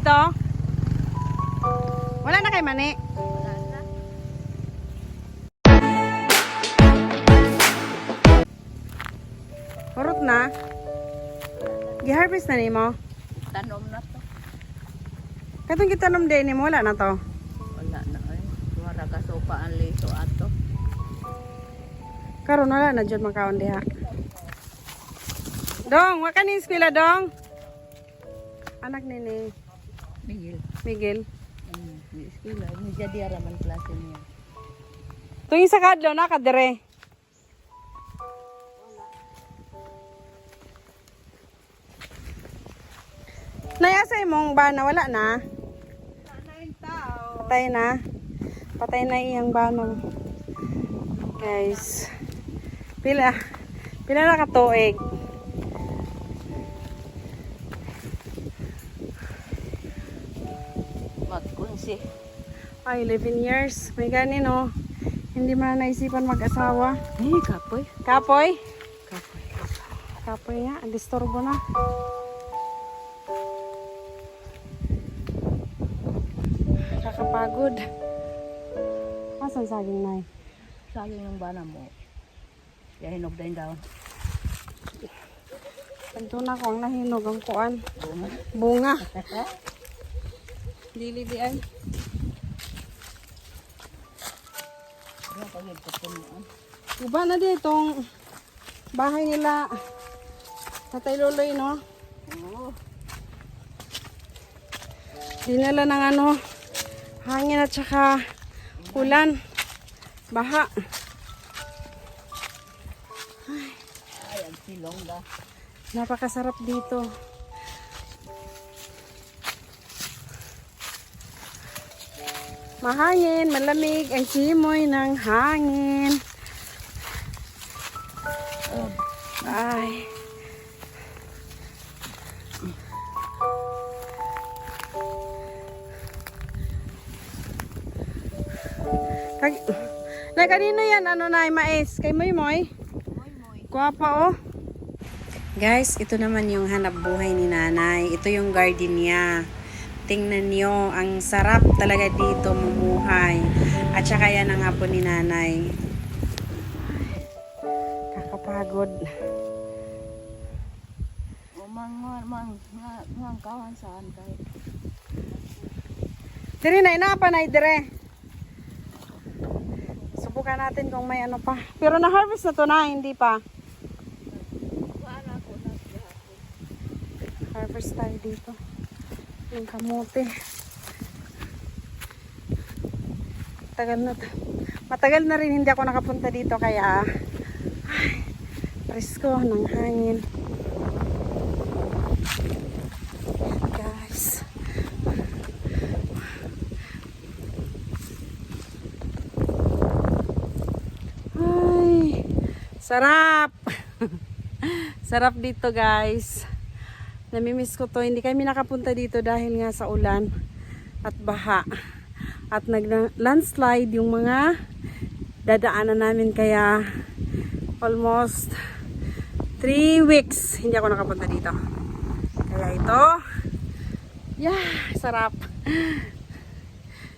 dito? Wala na kay mani? Kurot na? Gi-harvest na ni mo? Tanom na to. Katong gitanom din ni mo, wala na to? Wala na eh. Wala ka sopa ang liso ato. Karon wala na dyan makaon diha. Dong, waka ni eskwela dong? Anak ni Miguel. Miguel. Di eskwela. Ni jadi araman klase niya. Tuwing sa kadlaw na kadire. Nayasa imong bana, wala na? Patay na. Patay na iyang bana. Guys. Pila na katuig. Magkunsi. Ay, 11 years. May ganin no. Hindi man naisipan mag-asawa. Kapoy. Kapoy? Kapoy. Kapoy nga. Disturbo na. Nakakapagod. Asan saging na Saging yung bana mo. Kaya hinog din daw. Panto na ko ang nahinog ang kuan. Bunga. Bunga. Dili di ay. Ano pagod ko punuan? Iba na di itong bahay nila. Tatay Loloy, no? Oo. Dinala ng ano, hangin at saka ulan. Baha. Ay, ang silong da. Napakasarap dito. Mahangin, malamig ang simoy ng hangin. Ay. Na kanino yan? Ano na, mais? Kay Moy Moy? Guwapa oh. Guys, ito naman yung hanap buhay ni nanay. Ito yung garden niya. Tingnan nyo, ang sarap talaga dito mamuhay. At saka yan ang hapon ni nanay. Kakapagod. Mang kawan saan tayo. Dire na, inapa na dire. Subukan natin kung may ano pa. Pero na-harvest na to na, hindi pa. Harvest tayo dito. Yung kamote. Matagal na rin hindi ako nakapunta dito kaya ay, presko ng hangin. Guys. Ay, sarap. Sarap dito, guys. Namimiss ko to. Hindi kami nakapunta dito dahil nga sa ulan at baha. At nag-landslide yung mga dadaanan namin kaya almost 3 weeks hindi ako nakapunta dito. Kaya ito, sarap.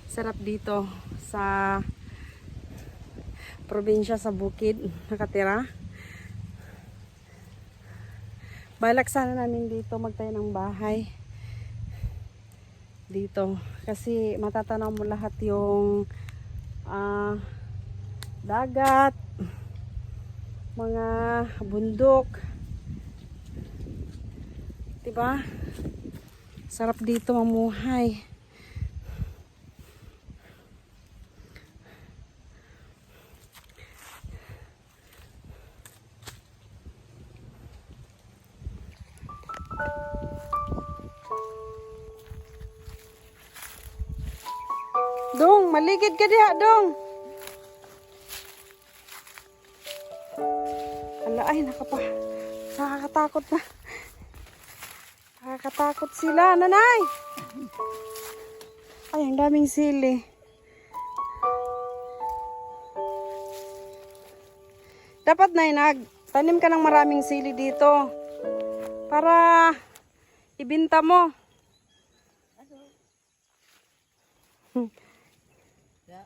Sarap dito sa probinsya sa bukid nakatira. Balak sana namin dito magtayo ng bahay. Dito. Kasi matatanaw mo lahat yung dagat, mga bundok. Diba? Sarap dito mamuhay. Dong, maligid ka diha, Dong. Ala, ay, nakakatakot na. Nakakatakot sila, nanay. Ay, ang daming sili. Dapat na nagtanim ka ng maraming sili dito. Para ibinta mo. Ya.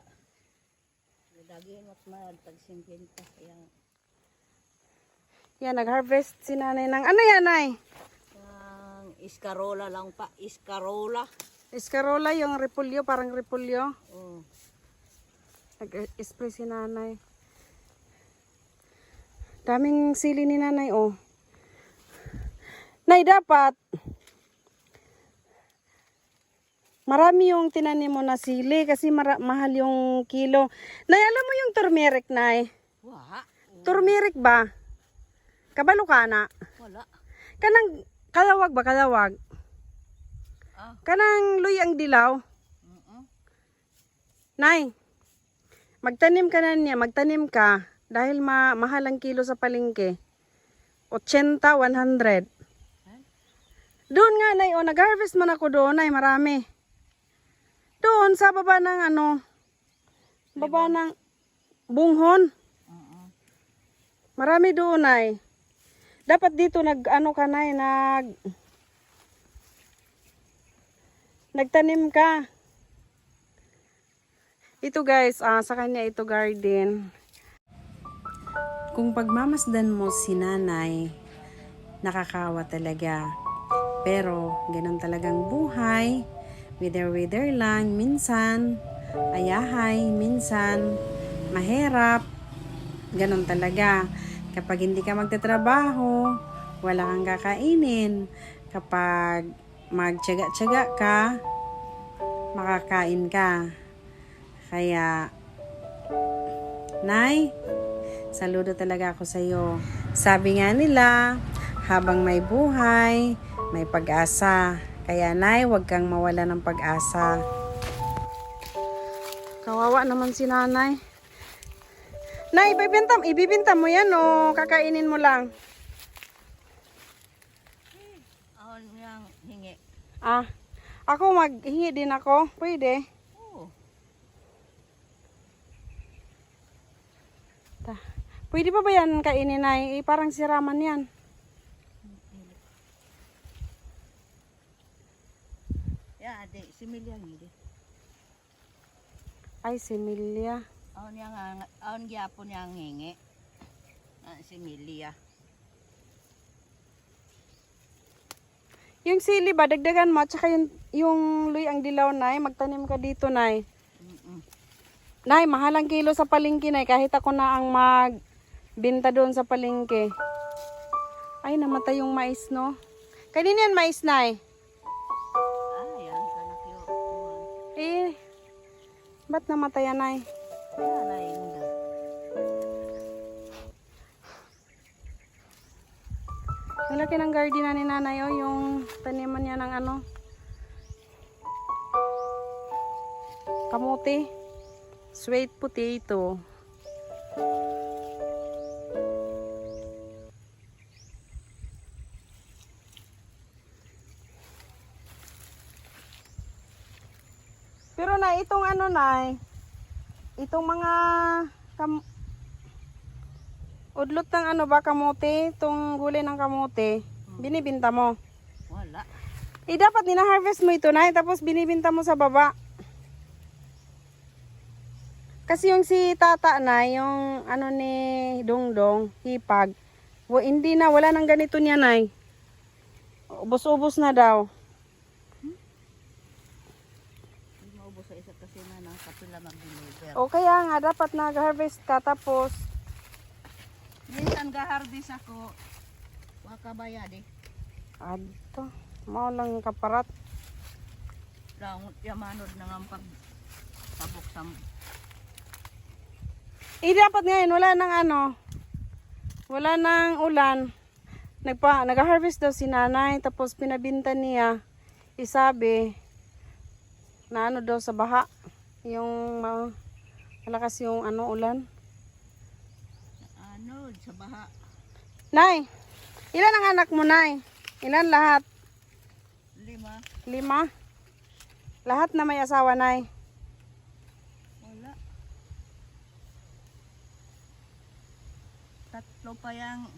Daging at tag 50 yang Yan, nag-harvest si nanay ng, ano yan, nay? iskarola lang pa, iskarola. Escarola, yung repulyo, parang repulyo. Oh. Nag-spray si nanay. Daming sili ni nanay, oh. Nay, dapat marami yung tinanim mo na sili kasi mahal yung kilo. Nay, alam mo yung turmeric, nay? Wah, Turmeric ba? Kabalo ka na? wala. Kanang kalawag ba? Kalawag? Ah. Kanang luyang dilaw? Nay, magtanim ka na niya. Magtanim ka. Dahil mahal ang kilo sa palengke. 80, 100. Doon nga, nay. O, nag-harvest man ako doon, nay. Marami. Doon, sa baba ng ano. Baba ng bunghon. Marami doon, nay. Dapat dito nag-ano ka, nay. Nagtanim ka. Ito guys, sa kanya ito garden. Kung pagmamasdan mo si nanay, nakakawa talaga. Pero, ganun talagang buhay. Wither lang, minsan, ayahay, minsan, mahirap. Ganun talaga. Kapag hindi ka magtatrabaho, wala kang kakainin. Kapag magtiyaga-tiyaga ka, makakain ka. Kaya, Nay, saludo talaga ako sa iyo. Sabi nga nila, habang may buhay, may pag-asa. Kaya, Nay, huwag kang mawala ng pag-asa. Kawawa naman si nanay. Nay, ibibinta mo yan o kakainin mo lang? Ahon yang hingi. Ako maghingi din ako. Pwede. Oh. Pwede pa ba yan kainin, Nay? Parang siraman yan. Ya, ade, similya ngidi. Ay, similya. Ahon gyapon yang hingi. Similya. Yung sili ba, dagdagan mo, at saka yung luyang dilaw, Nay, magtanim ka dito, Nay. Nay, mahal ang kilo sa palengke, Nay, kahit ako na ang magbenta doon sa palengke. Ay, namatay yung mais, no? Kanina yan mais, Nay? Yan kanak yo. Eh, ba't namatay yan, Nay? Yan ay inda. Ang laki ng garden na ni nanay, oh, yung taniman niya ng ano, kamote, sweet potato. Pero na itong ano, Nay, itong mga udlot ng ano ba, kamote, itong gulay ng kamote, binibinta mo. Wala. Dapat nina-harvest mo ito, Nay, tapos binibinta mo sa baba. Kasi yung si tata na, yung ano ni Dongdong, hipag, hindi na, wala nang ganito niya, Nay. Ubos-ubos na daw. Hindi maubos sa isa kasi na ng kapila mag-deliver. O kaya nga, dapat nag-harvest ka, tapos, Minsan ga-harvest ako. Waka bayad eh. adto, mau lang kaparat. Langot yamanod na nga pag-tabok sa Dapat ngayon, wala nang ano, wala nang ulan. Nag-harvest daw si nanay, tapos pinabinta niya. Isabi, na ano daw sa baha, yung malakas yung ano, ulan. ano, sa baha. Nay, ilan ang anak mo, Nay? Ilan lahat? 5. 5? Lahat na may asawa, Nay? Wala. 3 pa yang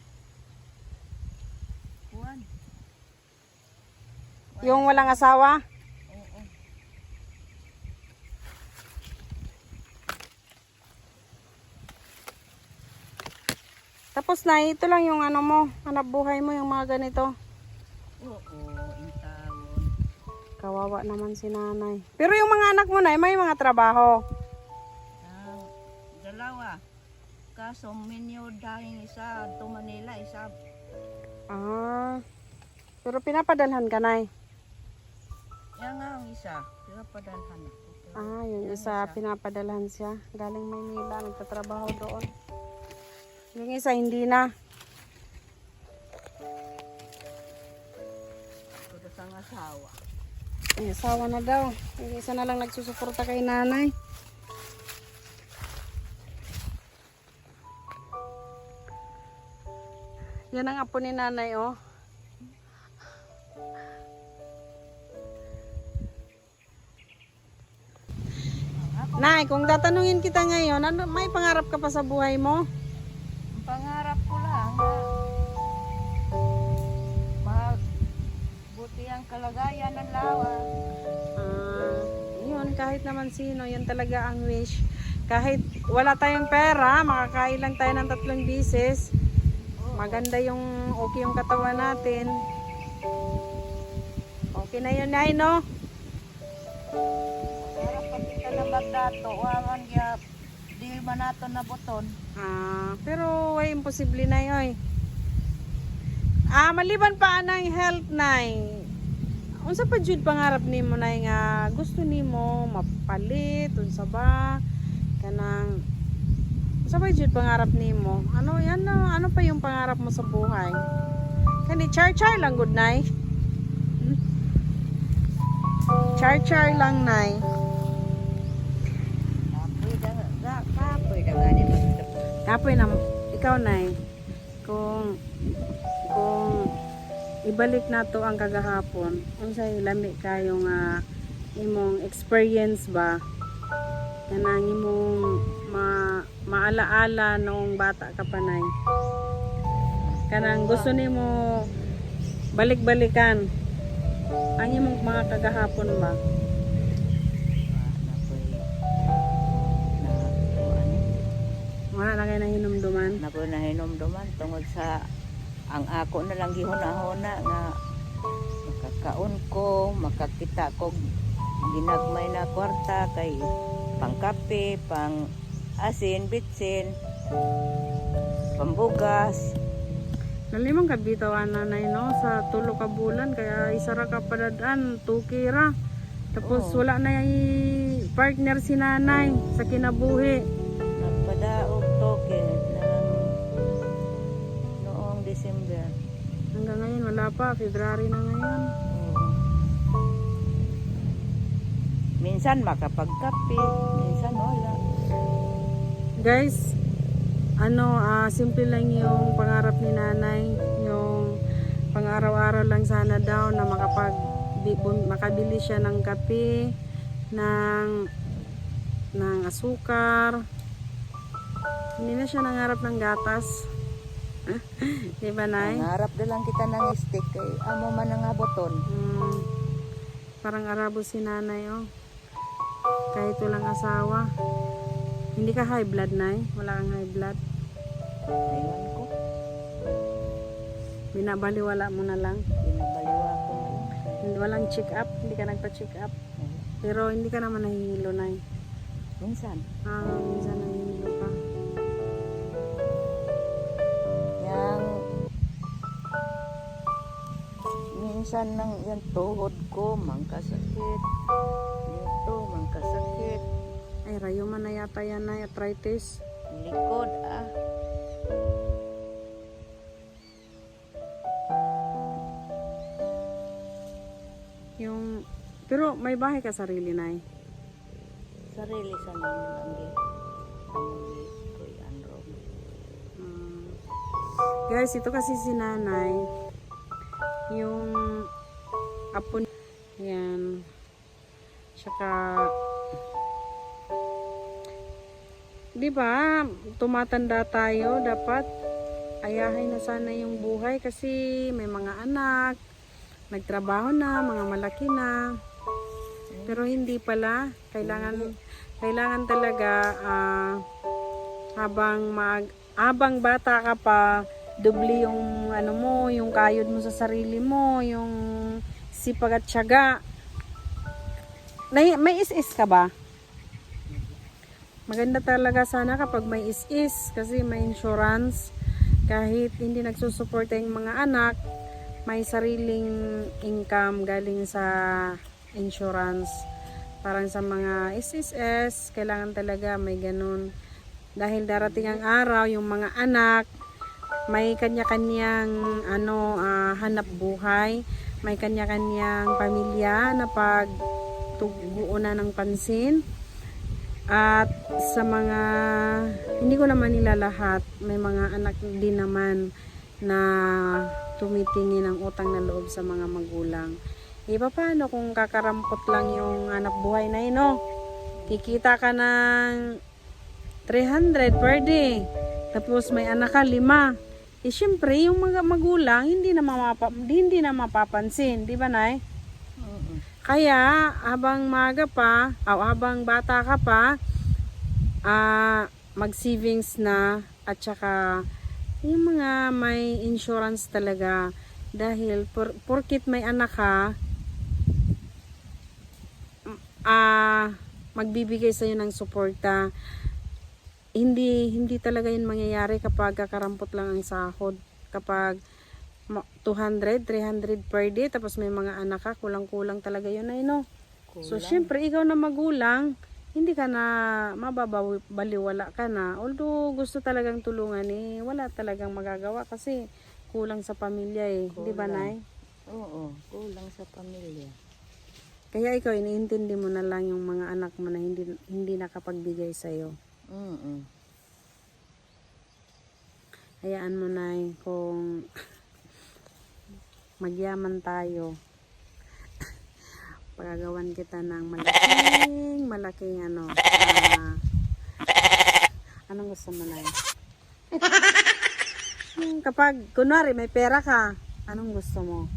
kuwan. Yung walang asawa? Oo. Tapos na, ito lang yung ano mo, hanap buhay mo, yung mga ganito. Oo, intawon. Kawawa naman si nanay. Pero yung mga anak mo na, may mga trabaho. Ang dalawa. Kaso minyo dahil isa to Manila, isa. Ah, pero pinapadalhan ka na. Yan nga ang isa. Kaya padalhan ako. Ah, yung isa, pinapadalhan siya. Galing Maynila, nagtatrabaho doon. Yung isa, hindi na. Ito sa asawa. Ay, asawa na daw. Yung isa na lang nagsusuporta kay nanay. Yan ang apo ni nanay, oh. Nay, kung tatanungin kita ngayon, ano, may pangarap ka pa sa buhay mo? Ang pangarap ko lang na mabuti ang kalagayan ng lawa. Ah, yun, kahit naman sino, yan talaga ang wish. Kahit wala tayong pera, makakain lang tayo ng 3 bisis. Maganda yung okay yung katawan natin. Okay na yun, Nay, no? Para pati ka na magdato, waman kaya di man nato na buton. Ah, pero ay imposible na yun. Ah, maliban pa anang health, Nay. Unsa pa jud pangarap nimo, Nay, nga gusto nimo mapalit unsa ba kanang unsa pa jud pangarap nimo? Ano yan, ano pa yung pangarap mo sa buhay? Kani char-char lang good, Nay. Char-char lang, Nay. Kapoy da gani magdapo. Kapoy na ikaw, Nay. Kung ibalik na to ang kagahapon, unsay lami kayo nga imong experience ba kanang imong maalaala noong bata ka pa, Nay? Kanang gusto nimo balik-balikan ang imong mga kagahapon ba? Wala na kayo nahinumduman? Napoy na hinumduman tungod sa ang ako na lang gihuna-huna nga makakaon ko, makakita ko ginagmay na kwarta kay pangkape, pang asin, bitsin, pambugas. Nalimang kabitawan, Nanay, no? Sa 3 ka bulan, kaya isa ra ka padadaan, 2 kira. Tapos Oo. wala na yung partner si nanay sa kinabuhi. Nagpadaog toke ng noong December. Hanggang ngayon wala pa, February na ngayon. Oo. Minsan makapagkape, minsan wala. Guys, simple lang yung pangarap ni nanay. Yung pang-araw-araw lang sana daw na makabili siya ng kape, ng asukar. Hindi na siya nangarap ng gatas. Di ba, Nay? Nangarap na lang kita ng stick kay amo man nga boton. Parang Arabo si nanay, oh. Kahit walang asawa. Hindi ka high blood, Nay? Wala kang high blood? Aywan ko. Binabaliwala mo na lang? Binabaliwa ko na lang. Walang check up? Hindi ka nagpa-check up? Pero hindi ka naman nahihilo, Nay? Minsan. Minsan nahihilo ka. Yang minsan nang yan tuhod ko mangkasakit. Dito mangkasakit. Ay, rayo man na yata yan, Nay. Arthritis. Likod Pero may bahay ka sarili, Nay? sarili sa nang Kuyan Rom. Guys, ito kasi si nanay. Yung apo niya. Yan. Tsaka, di ba, tumatanda tayo, dapat ayahay na sana yung buhay kasi may mga anak, nagtrabaho na, mga malaki na. Pero hindi pala, kailangan talaga habang abang bata ka pa, doble yung ano mo, yung kayod mo sa sarili mo, yung sipag at tiyaga. May is ka ba? Maganda talaga sana kapag may is kasi may insurance. Kahit hindi nagsusuporta yung mga anak, may sariling income galing sa insurance. Parang sa mga SSS, kailangan talaga may ganun. Dahil darating ang araw, yung mga anak, may kanya-kanyang hanap buhay, may kanya-kanyang pamilya na pagtuguunan ng pansin. At sa mga, hindi ko naman nila lahat, may mga anak din naman na tumitingin ng utang na loob sa mga magulang. Paano kung kakarampot lang yung hanap buhay na yun, kikita ka ng 300 per day, tapos may anak ka 5. Syempre, yung mga magulang, hindi na mapapansin, di ba, Nay? Kaya, habang maga pa, o habang bata ka pa, mag-savings na, at saka, yung mga may insurance talaga. Dahil, porkit may anak ka, magbibigay sa'yo ng suporta. Hindi talaga yun mangyayari kapag kakarampot lang ang sahod. Kapag 200, 300 per day, tapos may mga anak ka, kulang-kulang talaga yun ay So, syempre, ikaw na magulang, hindi ka na mababaliwala ka na. Although, gusto talagang tulungan wala talagang magagawa kasi kulang sa pamilya di ba, Nay? Oo, kulang sa pamilya. Kaya ikaw, iniintindi mo na lang yung mga anak mo na hindi nakapagbigay sa'yo. Hayaan mo, Nay, kung magyaman tayo, pagagawan kita ng malaking anong gusto mo, Nay? Kapag kunwari may pera ka, anong gusto mo?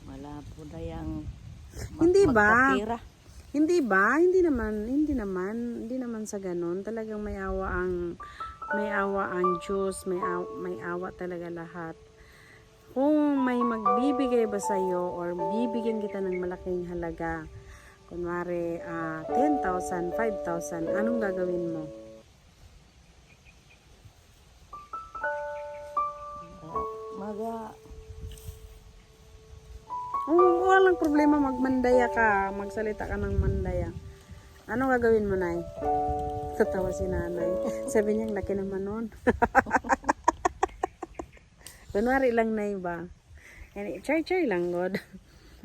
Wala po na yung Hindi ba? magkapira. Hindi ba? Hindi naman sa ganun. Talagang may awa ang Diyos, may awa talaga lahat. Kung may magbibigay ba sa iyo or bibigyan kita ng malaking halaga, kunwari 10,000, 5,000, anong gagawin mo? Walang problema, magmandaya ka, magsalita ka ng mandaya. Anong gagawin mo, Nay? Tatawa si Nanay. Sabi niya, laki naman nun. Kunwari lang, Nay, ba? Char lang, God.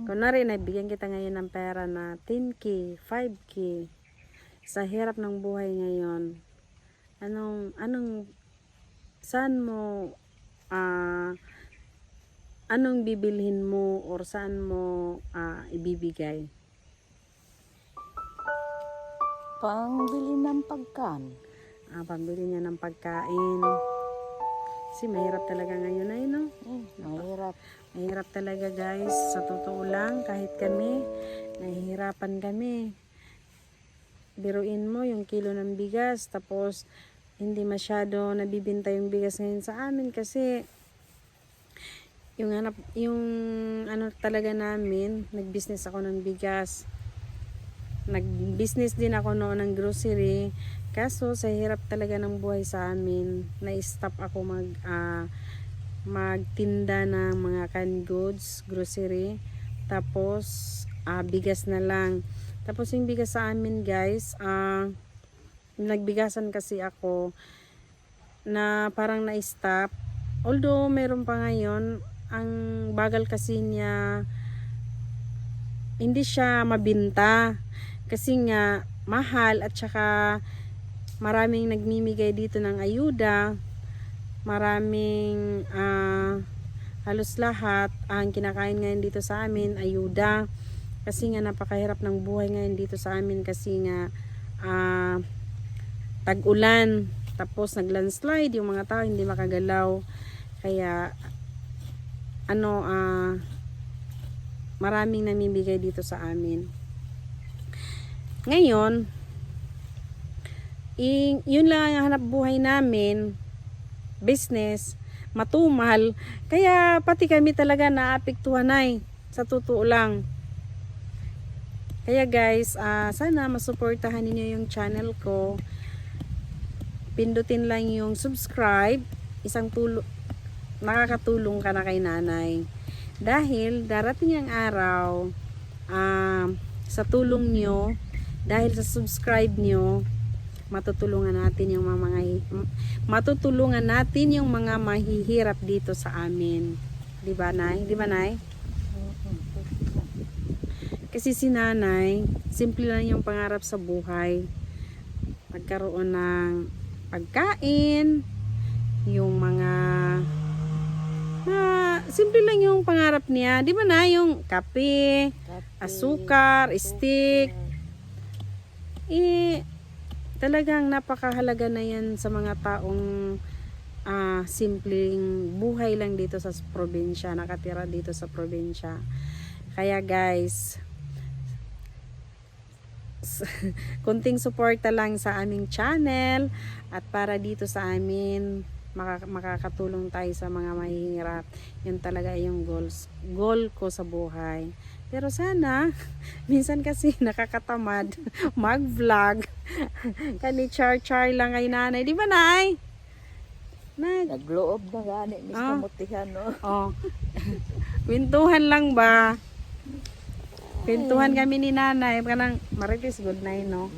Kunwari, bigyan kita ngayon ng pera na 10K, 5K. Sa hirap ng buhay ngayon, anong bibilhin mo or saan mo ibibigay? Pangbili ng pagkan. Pambili niya ng pagkain. Kasi mahirap talaga ngayon ay Mahirap. Mahirap talaga, guys. Sa totoo lang, kahit kami, nahihirapan kami. Biruin mo yung kilo ng bigas, tapos hindi masyado nabibinta yung bigas ngayon sa amin kasi yung talaga namin, nag-business ako ng bigas. Nag-business din ako noon ng grocery. Kaso sa hirap talaga ng buhay sa amin, na-stop ako magtinda ng mga canned goods, grocery. Tapos bigas na lang. Tapos yung bigas sa amin, guys, nagbigasan kasi ako na parang na-stop. Although meron pa ngayon, ang bagal kasi niya, hindi siya mabinta kasi nga mahal, at saka maraming nagmimigay dito ng ayuda. Maraming halos lahat ang kinakain ngayon dito sa amin ayuda, kasi nga napakahirap ng buhay ngayon dito sa amin kasi nga tag-ulan, tapos nag-landslide, yung mga tao hindi makagalaw, kaya maraming namimigay dito sa amin. Ngayon, Yun lang ang hanap buhay namin, business, matumal. Kaya pati kami talaga naapektuhan ay, sa totoo lang. Kaya guys, sana masuportahan ninyo yung channel ko. Pindutin lang yung subscribe. Nakakatulong ka na kay nanay. Dahil darating ang araw, sa tulong nyo, dahil sa subscribe nyo, matutulungan natin yung mga mahihirap dito sa amin. Di ba, Nay? Di ba, Nay? Kasi si nanay, simple lang yung pangarap sa buhay. Magkaroon ng pagkain, yung mga simple lang yung pangarap niya. Di ba na yung kape, asukar, stick. Talagang napakahalaga na yan sa mga taong simpleng buhay lang dito sa probinsya, nakatira dito sa probinsya. Kaya guys, kunting suporta lang sa aming channel at para dito sa amin makakatulong tayo sa mga mahihirap. Yun talaga yung goal ko sa buhay. Pero sana minsan kasi nakakatamad mag-vlog. Kani char lang kay nanay, di ba, Nay? Nagloob na gani ni kamutihan, no? Oh. Kwentuhan lang ba? Kwentuhan kami ni nanay, kanang Marites good night, no?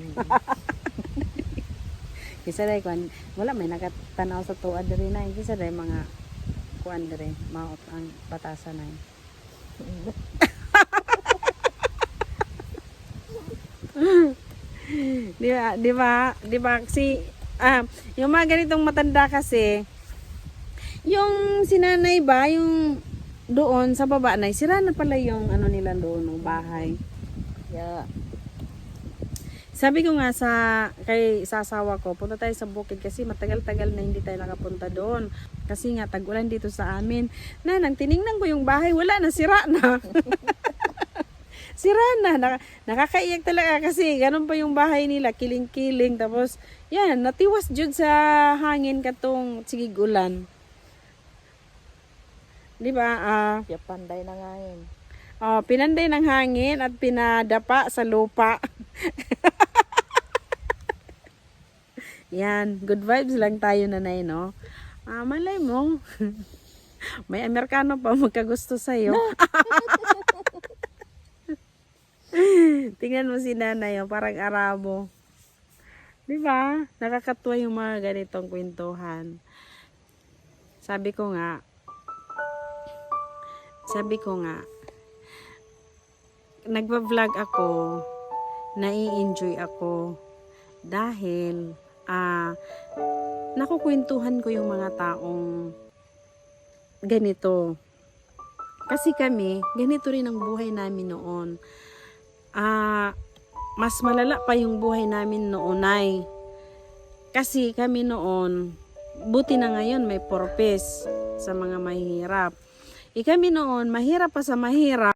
Kisa day kuan, wala may nakatanaw sa tuad diri na, kisa day mga kuan diri, maot ang batasan na. Di ba kasi yung mga ganitong matanda kasi yung sinanay ba yung doon sa baba na sira na pala yung ano nila doon ng bahay. Yeah. Sabi ko nga kay sasawa ko, punta tayo sa bukid kasi matagal-tagal na hindi tayo nakapunta doon. Kasi nga tag-ulan dito sa amin. Nang tiningnan ko yung bahay, wala na, sira na. Sira na. Nakakaiyak talaga kasi ganun pa yung bahay nila, kiling-kiling. Tapos, yan, natiwas jud sa hangin katong sigig-ulan. Di ba? Siya panday na ngayon. Pinanday ng hangin at pinadapa sa lupa. Yan, good vibes lang tayo, nanay, no? Malay mo. May Amerikano pa magkagusto sa'yo. Tingnan mo si nanay, parang Arabo. Di ba? Nakakatuwa yung mga ganitong kwentuhan. Sabi ko nga, nagba-vlog ako, nai-enjoy ako, dahil, nakukwentuhan ko yung mga taong ganito. Kasi kami, ganito rin ang buhay namin noon. Mas malala pa yung buhay namin noon ay. Kasi kami noon, buti na ngayon may purpose sa mga mahirap. Kami noon, mahirap pa sa mahirap.